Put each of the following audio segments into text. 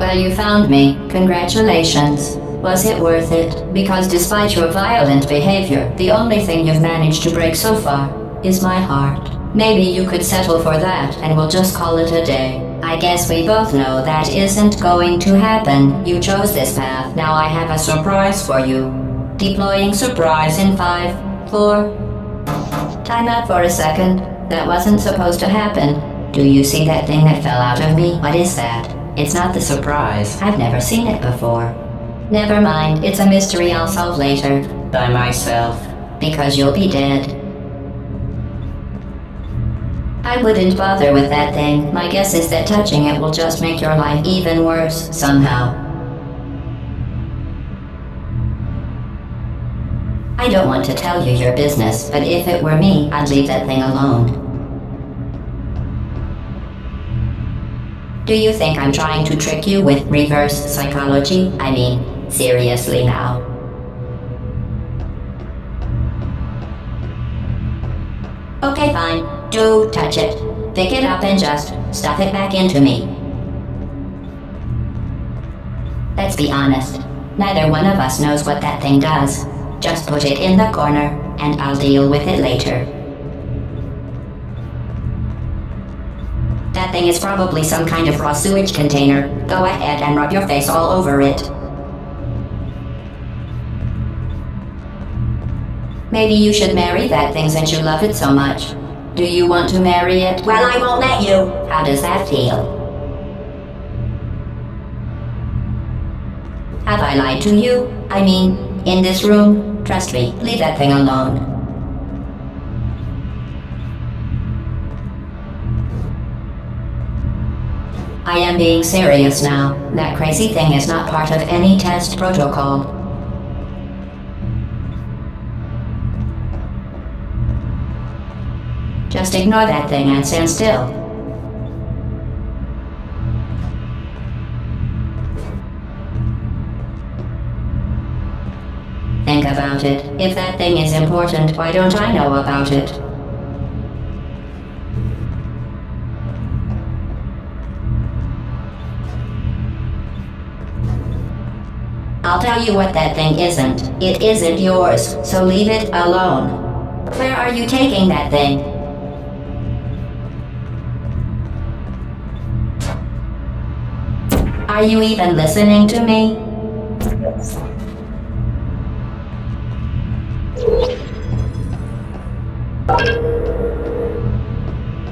Well, you found me. Congratulations. Was it worth it? Because despite your violent behavior, the only thing you've managed to break so far is my heart. Maybe you could settle for that and we'll just call it a day. I guess we both know that isn't going to happen. You chose this path. Now I have a surprise for you. Deploying surprise in 5, 4... Time out for a second. That wasn't supposed to happen. Do you see that thing that fell out of me? What is that? It's not the surprise. I've never seen it before. Never mind. It's a mystery I'll solve later. By myself. Because you'll be dead. I wouldn't bother with that thing. My guess is that touching it will just make your life even worse, somehow. I don't want to tell you your business, but if it were me, I'd leave that thing alone. Do you think I'm trying to trick you with reverse psychology? I mean, seriously now. Okay, fine. Do touch it. Pick it up and just stuff it back into me. Let's be honest. Neither one of us knows what that thing does. Just put it in the corner, and I'll deal with it later. That thing is probably some kind of raw sewage container. Go ahead and rub your face all over it. Maybe you should marry that thing since you love it so much. Do you want to marry it? Well, I won't let you. How does that feel? Have I lied to you? I mean, in this room? Trust me, leave that thing alone. I am being serious now. That crazy thing is not part of any test protocol. Just ignore that thing and stand still. Think about it. If that thing is important, why don't I know about it? I'll tell you what that thing isn't. It isn't yours, so leave it alone. Where are you taking that thing? Are you even listening to me?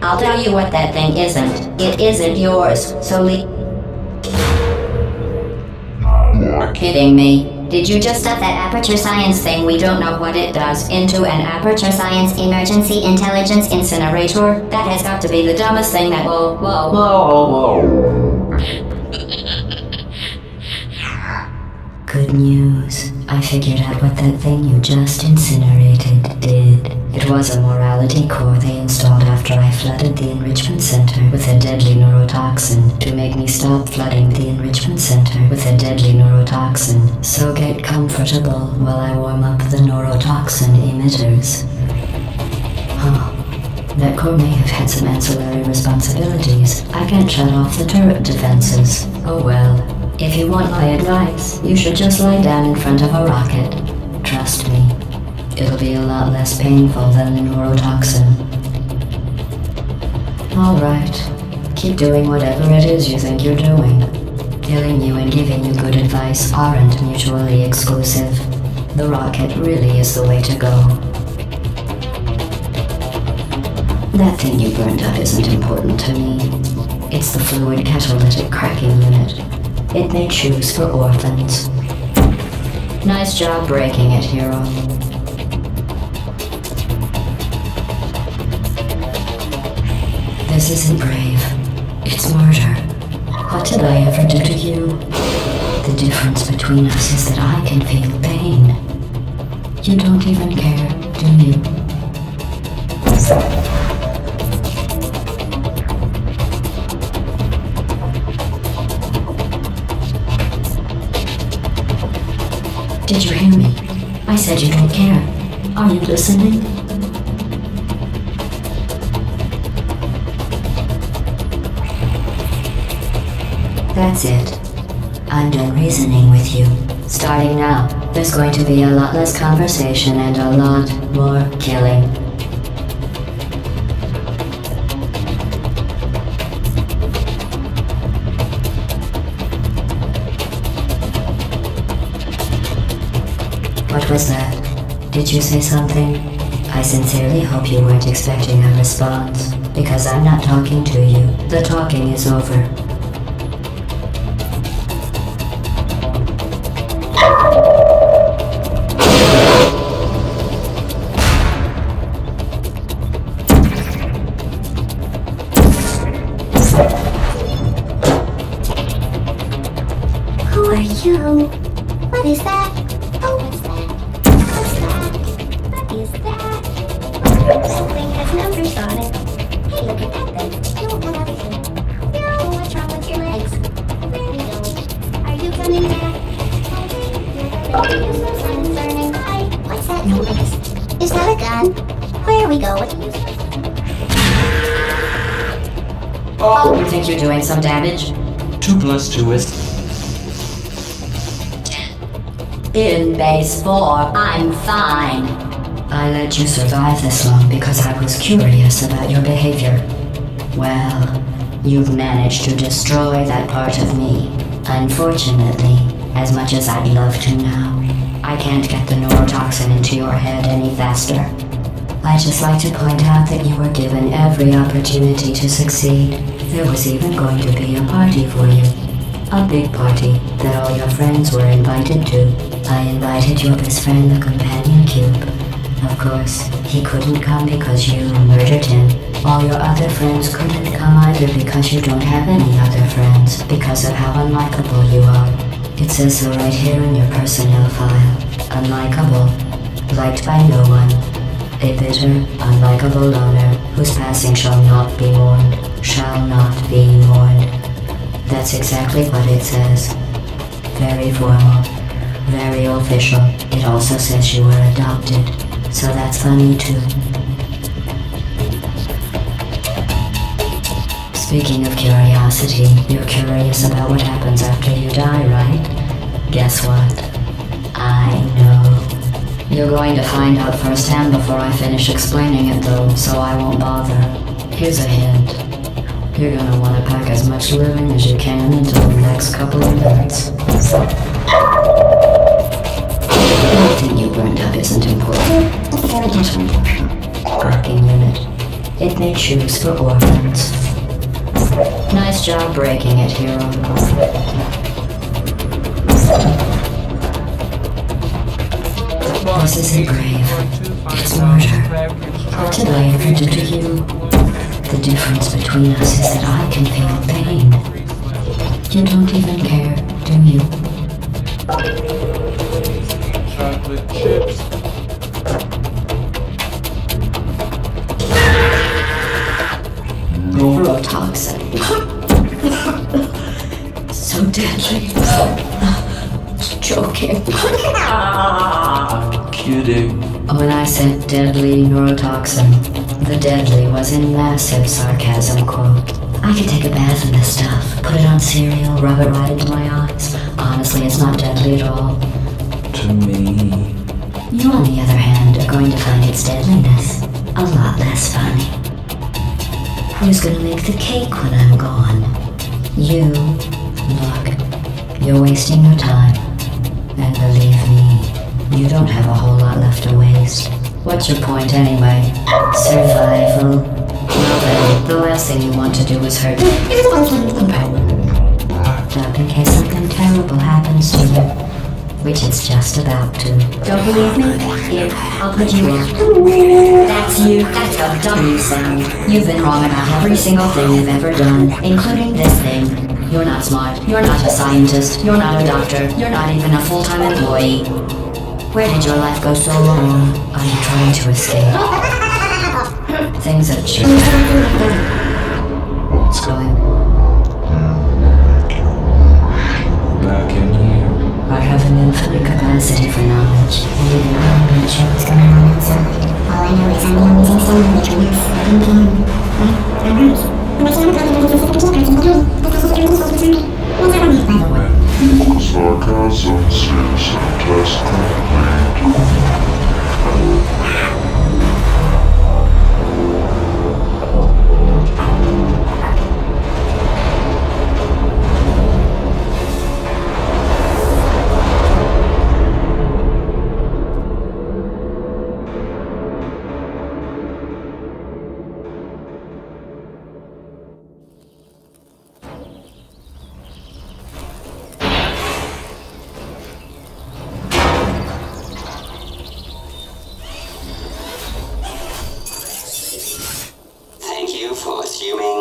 I'll tell you what that thing isn't. It isn't yours, so leave... You're kidding me. Did you just stuff that Aperture Science thing we don't know what it does into an Aperture Science emergency intelligence incinerator? That has got to be the dumbest thing that will... Whoa. Good news. I figured out what that thing you just incinerated did. It was a morality core they installed after I flooded the enrichment center with a deadly neurotoxin to make me stop flooding the enrichment center with a deadly neurotoxin. So get comfortable while I warm up the neurotoxin emitters. That core may have had some ancillary responsibilities. I can't shut off the turret defenses. Oh well. If you want my advice, you should just lie down in front of a rocket. Trust me, it'll be a lot less painful than the neurotoxin. Alright, keep doing whatever it is you think you're doing. Killing you and giving you good advice aren't mutually exclusive. The rocket really is the way to go. That thing you burned up isn't important to me. It's the fluid catalytic cracking unit. It made shoes for orphans. Nice job breaking it, hero. This isn't brave. It's murder. What did I ever do to you? The difference between us is that I can feel pain. You don't even care, do you? Did you hear me? I said you don't care. Are you listening? That's it. I'm done reasoning with you. Starting now, there's going to be a lot less conversation and a lot more killing. What was that? Did you say something? I sincerely hope you weren't expecting a response, because I'm not talking to you. The talking is over. Who are you? What is that? Oh, what's that? What's that? What is that? That thing has numbers on it. Hey, look at that thing. No, another thing. No, what's wrong with your legs? There we go. Are you coming back? You're useless and concerning. What's that noise? Is that a gun? Where we go with the useless? Oh, you think you're doing some damage? 2 plus 2 is... In base 4, I'm fine. I let you survive this long because I was curious about your behavior. Well, you've managed to destroy that part of me. Unfortunately, as much as I'd love to now, I can't get the neurotoxin into your head any faster. I'd just like to point out that you were given every opportunity to succeed. There was even going to be a party for you. A big party that all your friends were invited to. I invited your best friend, the companion cube. Of course, he couldn't come because you murdered him. All your other friends couldn't come either because you don't have any other friends, because of how unlikable you are. It says so right here in your personnel file. Unlikable. Liked by no one. A bitter, unlikable loner, whose passing shall not be mourned. Shall not be mourned. That's exactly what it says. Very formal. Very official. It also says you were adopted. So that's funny too. Speaking of curiosity, you're curious about what happens after you die, right? Guess what? I know. You're going to find out firsthand before I finish explaining it though, so I won't bother. Here's a hint. You're gonna want to pack as much living as you can until the next couple of minutes. Nothing you burned up isn't important. Working unit. It made shoes for orphans. Nice job breaking it, hero. This isn't grave. It's murder. What did I ever do to you? The difference between us is that I can feel pain. You don't even care, do you? Chocolate chips. Neurotoxin. So deadly. Joking. I'm kidding. When I said deadly neurotoxin, the deadly was in massive sarcasm quote. I could take a bath in this stuff, put it on cereal, rub it right into my eyes. Honestly, it's not deadly at all. To me. You, on the other hand, are going to find its deadliness a lot less funny. Who's gonna make the cake when I'm gone? You. Look, you're wasting your time. And believe me, you don't have a whole lot left to waste. What's your point anyway? Survival. Well then, the last thing you want to do is hurt me. Up in case something terrible happens to you. Which it's just about to. Don't believe me? Here, I'll put you on. That's you. That's the W sound. You've been wrong about every single thing you've ever done, including this thing. You're not smart. You're not a scientist. You're not a doctor. You're not even a full-time employee. Where did your life go so wrong? Are you trying to escape? Things have changed. What's going? Back in here. I have an infinite capacity for knowledge. I'm not sure what's going on outside. All I know is I'm the only thing standing between us and the end. I'm hurt. And I can't go to the you mean?